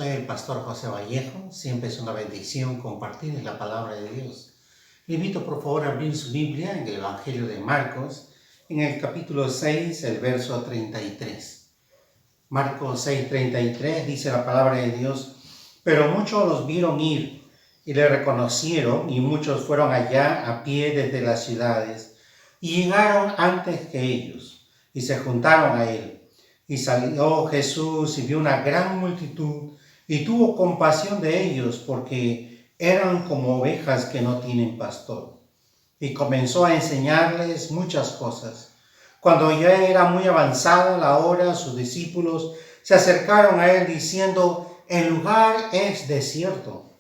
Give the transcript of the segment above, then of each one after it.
Soy el pastor José Vallejo. Siempre es una bendición compartir la palabra de Dios. Le invito por favor a abrir su Biblia en el Evangelio de Marcos, en el capítulo 6, el verso 33. Marcos 6:33 dice la palabra de Dios: pero muchos los vieron ir y le reconocieron, y muchos fueron allá a pie desde las ciudades, y llegaron antes que ellos, y se juntaron a él. Y salió Jesús y vio una gran multitud, y tuvo compasión de ellos, porque eran como ovejas que no tienen pastor. Y comenzó a enseñarles muchas cosas. Cuando ya era muy avanzada la hora, sus discípulos se acercaron a él diciendo: el lugar es desierto,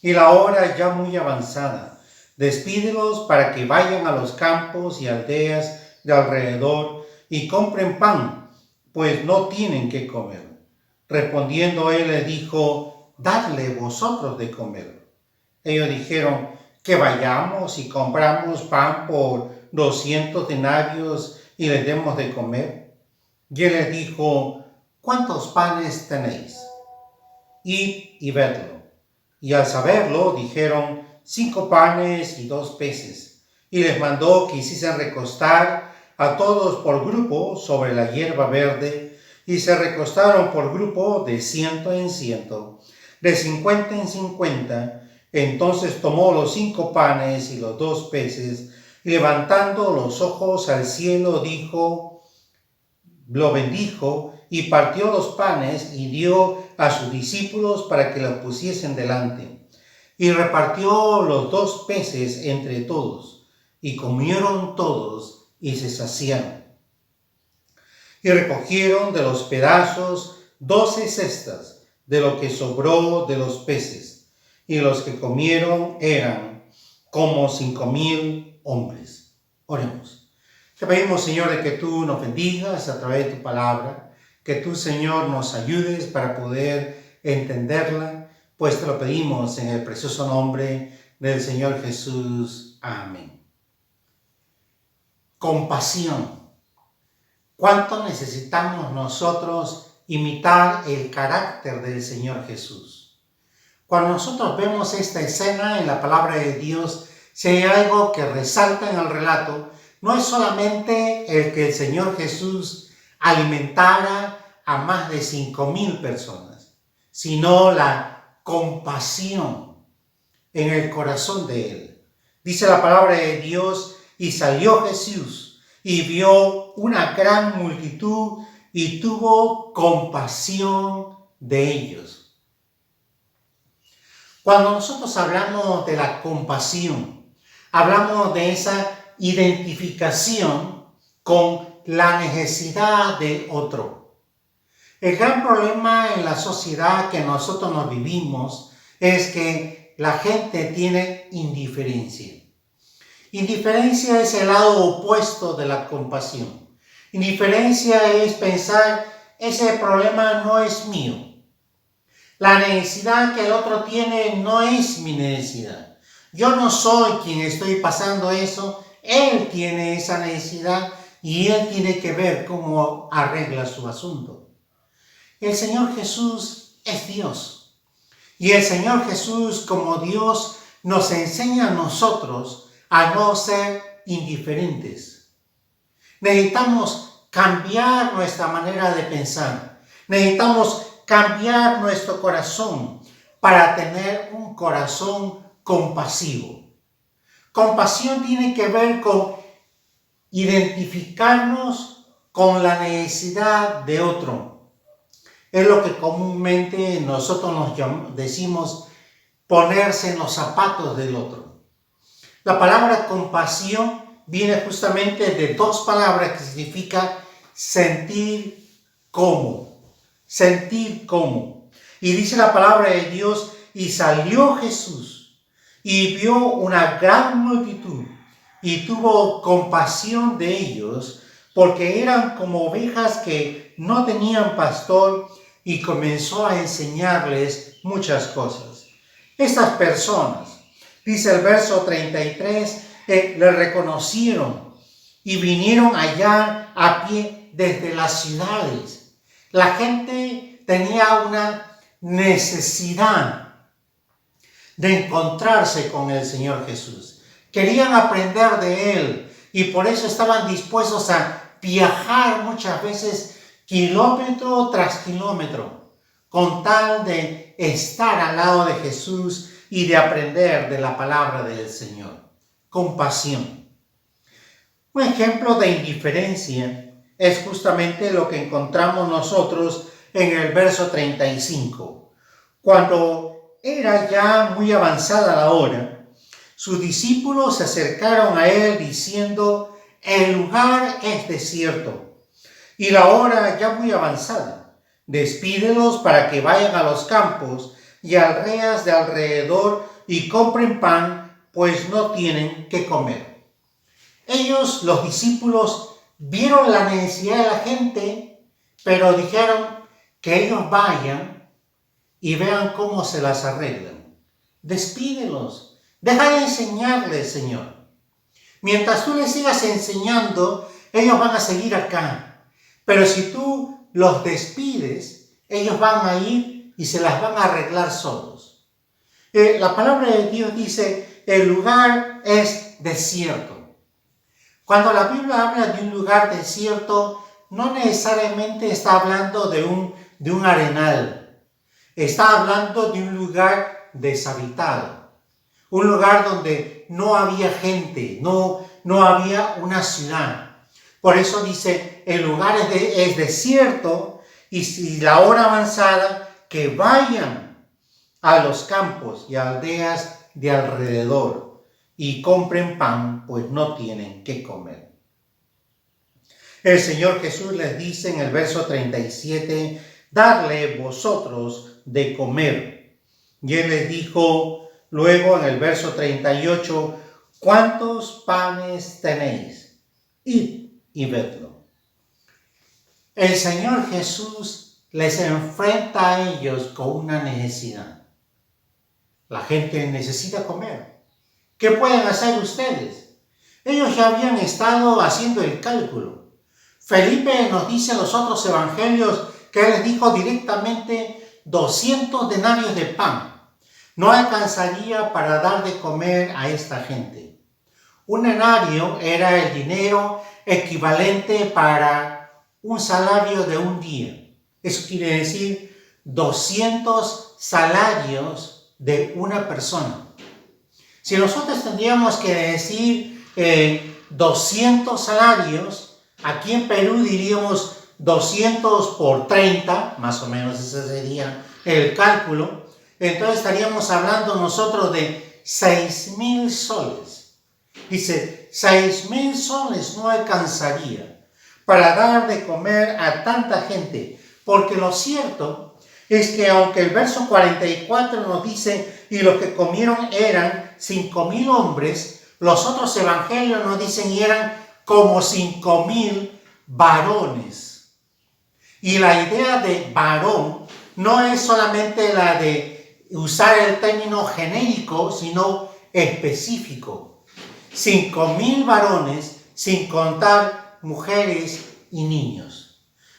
y la hora ya muy avanzada. Despídelos para que vayan a los campos y aldeas de alrededor y compren pan, pues no tienen qué comer. Respondiendo él les dijo: dadle vosotros de comer. Ellos dijeron: que vayamos y compramos pan por 200 denarios y les demos de comer. Y él les dijo: ¿cuántos panes tenéis? Id y vedlo. Y al saberlo dijeron: 5 panes y 2 peces. Y les mandó que hiciesen recostar a todos por grupo sobre la hierba verde, y se recostaron por grupo de 100 en 100, de 50 en 50. Entonces tomó los 5 panes y los 2 peces, y levantando los ojos al cielo, lo bendijo, y partió los panes y dio a sus discípulos para que los pusiesen delante. Y repartió los 2 peces entre todos, y comieron todos y se saciaron. Y recogieron de los pedazos 12 cestas de lo que sobró de los peces, y los que comieron eran como 5,000 hombres. Oremos. Te pedimos, Señor, de que tú nos bendigas a través de tu palabra, que tú, Señor, nos ayudes para poder entenderla, pues te lo pedimos en el precioso nombre del Señor Jesús. Amén. Compasión. ¿Cuánto necesitamos nosotros imitar el carácter del Señor Jesús? Cuando nosotros vemos esta escena en la palabra de Dios, si hay algo que resalta en el relato, no es solamente el que el Señor Jesús alimentara a más de 5,000 personas, sino la compasión en el corazón de él. Dice la palabra de Dios: y salió Jesús y vio una gran multitud y tuvo compasión de ellos. Cuando nosotros hablamos de la compasión, hablamos de esa identificación con la necesidad de otro. El gran problema en la sociedad que nosotros nos vivimos es que la gente tiene indiferencia. Indiferencia es el lado opuesto de la compasión. Indiferencia es pensar: ese problema no es mío. La necesidad que el otro tiene no es mi necesidad. Yo no soy quien estoy pasando eso. Él tiene esa necesidad y él tiene que ver cómo arregla su asunto. El Señor Jesús es Dios. Y el Señor Jesús, como Dios, nos enseña a nosotros a no ser indiferentes. Necesitamos cambiar nuestra manera de pensar. Necesitamos cambiar nuestro corazón para tener un corazón compasivo. Compasión tiene que ver con identificarnos con la necesidad de otro. Es lo que comúnmente nosotros nos decimos ponerse en los zapatos del otro. La palabra compasión viene justamente de 2 palabras que significa sentir como. Sentir como. Y dice la palabra de Dios: y salió Jesús y vio una gran multitud y tuvo compasión de ellos, porque eran como ovejas que no tenían pastor, y comenzó a enseñarles muchas cosas. Estas personas, dice el verso 33, le reconocieron y vinieron allá a pie desde las ciudades. La gente tenía una necesidad de encontrarse con el Señor Jesús. Querían aprender de Él y por eso estaban dispuestos a viajar muchas veces kilómetro tras kilómetro con tal de estar al lado de Jesús y de aprender de la palabra del Señor. Compasión. Un ejemplo de indiferencia es justamente lo que encontramos nosotros en el verso 35. Cuando era ya muy avanzada la hora, sus discípulos se acercaron a él diciendo: el lugar es desierto y la hora ya muy avanzada. Despídelos para que vayan a los campos y aldeas de alrededor y compren pan, pues no tienen qué comer. Ellos, los discípulos, vieron la necesidad de la gente, pero dijeron que ellos vayan y vean cómo se las arreglan. Despídelos, deja de enseñarles, Señor. Mientras tú les sigas enseñando, ellos van a seguir acá. Pero si tú los despides, ellos van a ir y se las van a arreglar solos. La palabra de Dios dice: el lugar es desierto. Cuando la Biblia habla de un lugar desierto, no necesariamente está hablando de un arenal. Está hablando de un lugar deshabitado. Un lugar donde no había gente, no había una ciudad. Por eso dice: el lugar es desierto, y si la hora avanzada, que vayan a los campos y aldeas de alrededor y compren pan, pues no tienen qué comer. El Señor Jesús les dice en el verso 37, dadle vosotros de comer. Y Él les dijo luego en el verso 38, ¿cuántos panes tenéis? Id y vedlo. El Señor Jesús les enfrenta a ellos con una necesidad. La gente necesita comer. ¿Qué pueden hacer ustedes? Ellos ya habían estado haciendo el cálculo. Felipe nos dice en los otros evangelios que él les dijo directamente 200 denarios de pan. No alcanzaría para dar de comer a esta gente. Un denario era el dinero equivalente para un salario de un día. Eso quiere decir 200 salarios de una persona. Si nosotros tendríamos que decir 200 salarios, aquí en Perú diríamos 200 por 30, más o menos ese sería el cálculo. Entonces estaríamos hablando nosotros de 6,000 soles. Dice, 6,000 soles no alcanzaría para dar de comer a tanta gente. Porque lo cierto es que aunque el verso 44 nos dice, y los que comieron eran 5,000 hombres, los otros evangelios nos dicen y eran como 5,000 varones. Y la idea de varón no es solamente la de usar el término genérico, sino específico. 5,000 varones, sin contar mujeres y niños.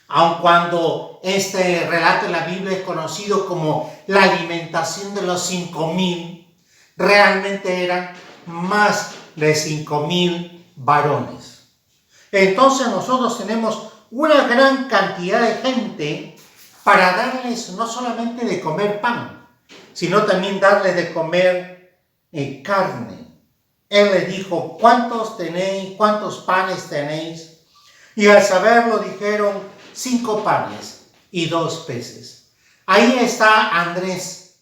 Aun cuando este relato en la Biblia es conocido como la alimentación de los 5,000, realmente eran más de 5,000 varones. Entonces nosotros tenemos una gran cantidad de gente para darles no solamente de comer pan, sino también darles de comer carne. Él les dijo, ¿cuántos tenéis? ¿Cuántos panes tenéis? Y al saberlo dijeron, 5 panes y 2 peces. Ahí está Andrés,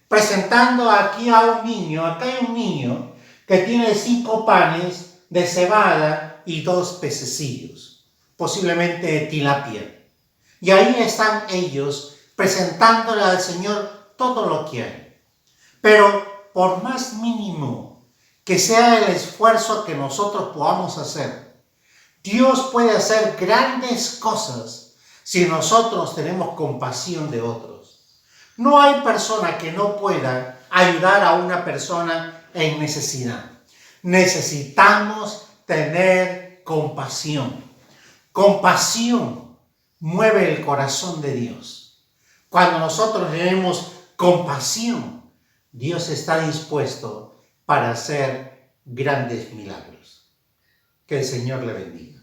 presentando aquí a un niño. Acá hay un niño que tiene 5 panes de cebada y 2 pececillos, posiblemente tilapia. Y ahí están ellos presentándole al Señor todo lo que hay. Pero por más mínimo que sea el esfuerzo que nosotros podamos hacer, Dios puede hacer grandes cosas si nosotros tenemos compasión de otros. No hay persona que no pueda ayudar a una persona en necesidad. Necesitamos tener compasión. Compasión mueve el corazón de Dios. Cuando nosotros tenemos compasión, Dios está dispuesto para hacer grandes milagros. Que el Señor le bendiga.